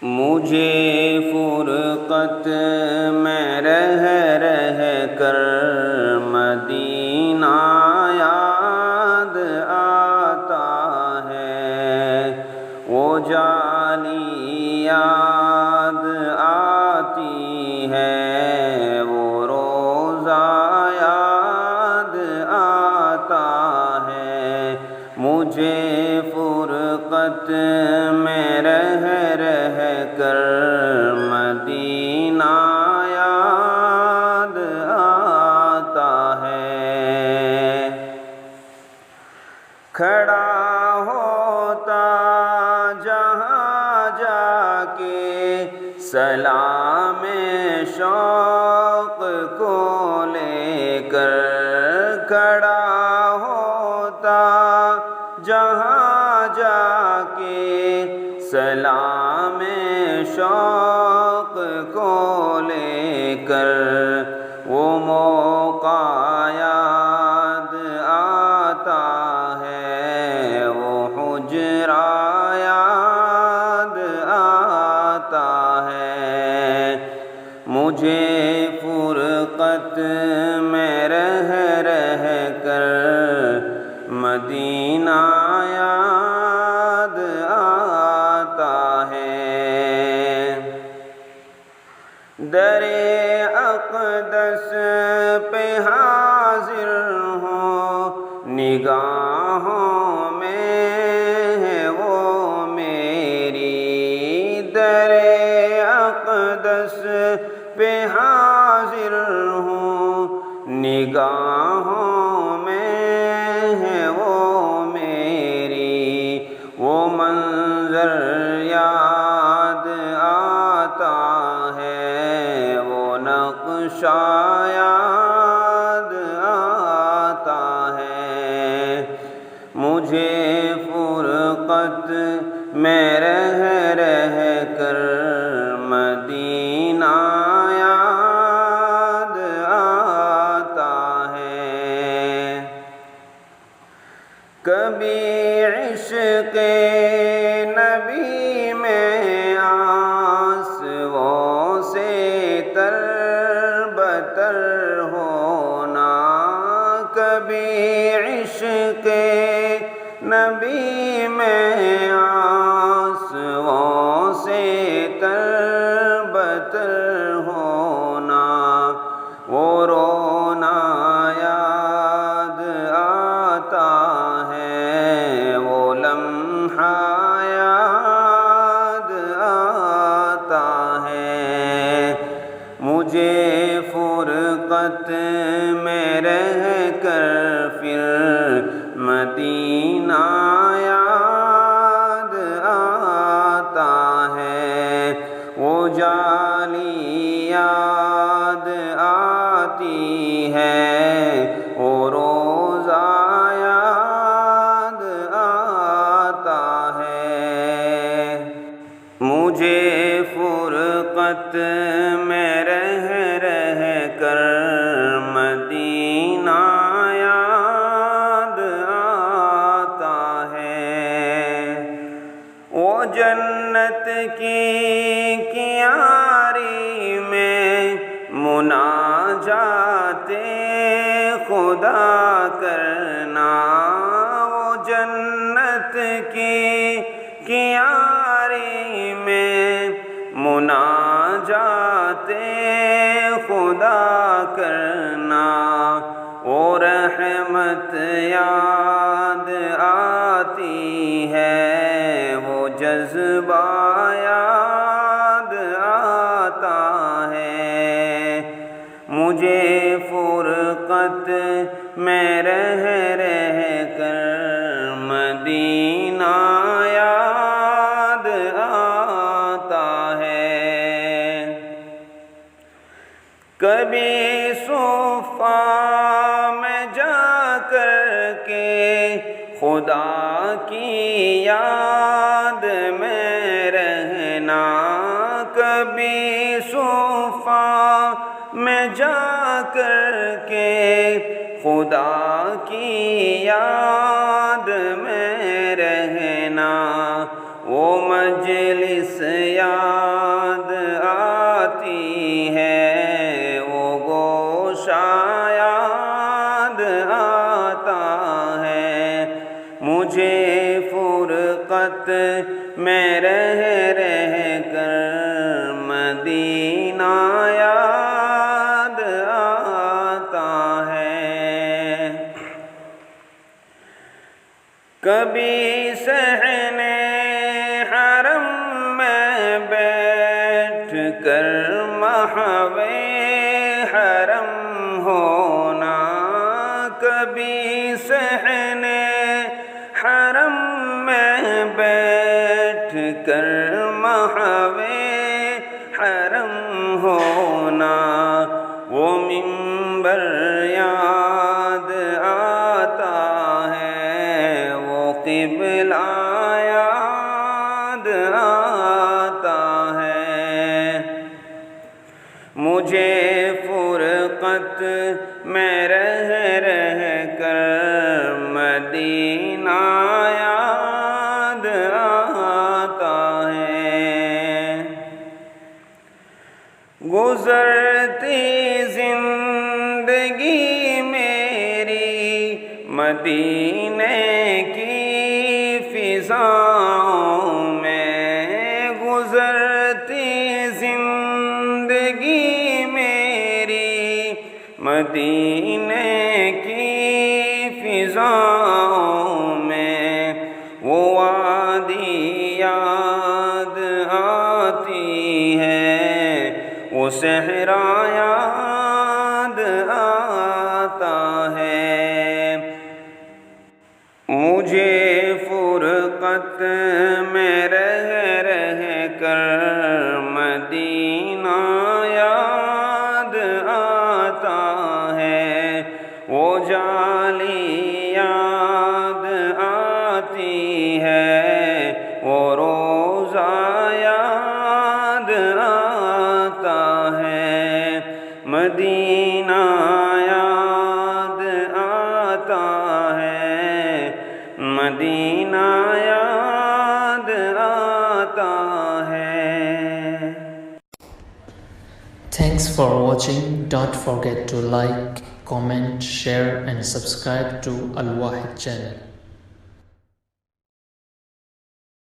مجھے فرقت میں رہ کر مدینہ یاد آتا ہے، وہ جالی یاد آتی ہے، وہ روزہ یاد آتا ہے۔ مجھے فرقت میں رہ کر مدینہ یاد آتا ہے۔ کھڑا ہوتا جہاں جا کے سلام شوق کو لے کر، کھڑا ہوتا جہاں جا کے سلام شوق کو لے کر، وہ موقع یاد آتا ہے، وہ حجرہ یاد آتا ہے۔ مجھے فرقت میں رہ کر مدینہ یاد آتا ہے۔ در اقدس پہ حاضر ہوں، نگاہوں میں ہے وہ میری، در اقدس پہ حاضر ہوں، نگاہوں میں ہے وہ میری، وہ منظر یاد آتا ہے، وہ نقشہ یاد آتا ہے۔ مجھے فرقت میں رہ کر مدینہ یاد آتا ہے۔ کبھی عشق نبی میں آنسوؤں سے تر بتر ہونا، کبھی عشق نبی میں آنسوؤں سے تر بتر ہونا، وہ رونا یاد آتا ہے، وہ لمحہ یاد آتا ہے۔ مجھے فرقت میں رہ کر پھر مدینہ یاد آتا ہے، وہ جالی یاد آتی ہے، وہ روزہ یاد آتا ہے۔ مجھے فرقت میں رہ کر مدینہ یاد آتا ہے، وہ جنت کی کیاری میں مناجات خدا کرنا، وہ جنت کی کیاری میں مناجات خدا کرنا، وہ رحمت یاد آتی ہے، وہ جذبہ یاد آتا ہے۔ مجھے فرقت میں رہ کر مدینہ یاد آتا ہے۔ کبھی صفا میں جا کر کے خدا کی یاد میں رہنا، کبھی صفا میں جا کر کے خدا کی یاد میں رہنا، وہ مجلس یاد کر محو حرم ہونا، کبھی صحن حرم میں بیٹھ کر محو حرم ہونا، وہ منبر یاد آتا ہے، وہ قبلہ یاد آتا ہے۔ مجھے فرقت میں رہ رہ کر مدینہ یاد آتا ہے۔ گزرتی زندگی میری مدینے کی فضاؤں میں، گزرتی زندگی میری مدینے کی فضاؤں میں، وہ وادی یاد آتی ہے، وہ صحرا یاد آتا ہے۔ مجھے فرقت میں رہ رہ کر مدینہ یاد آتا ہے، وہ جالی یاد آتی ہے، وہ روزہ یاد آتا ہے، مدینہ یاد آتا ہے، مدینہ یاد آتا ہے۔ Thanks for watching. Don't forget to like, comment, share and subscribe to Al Wahid channel.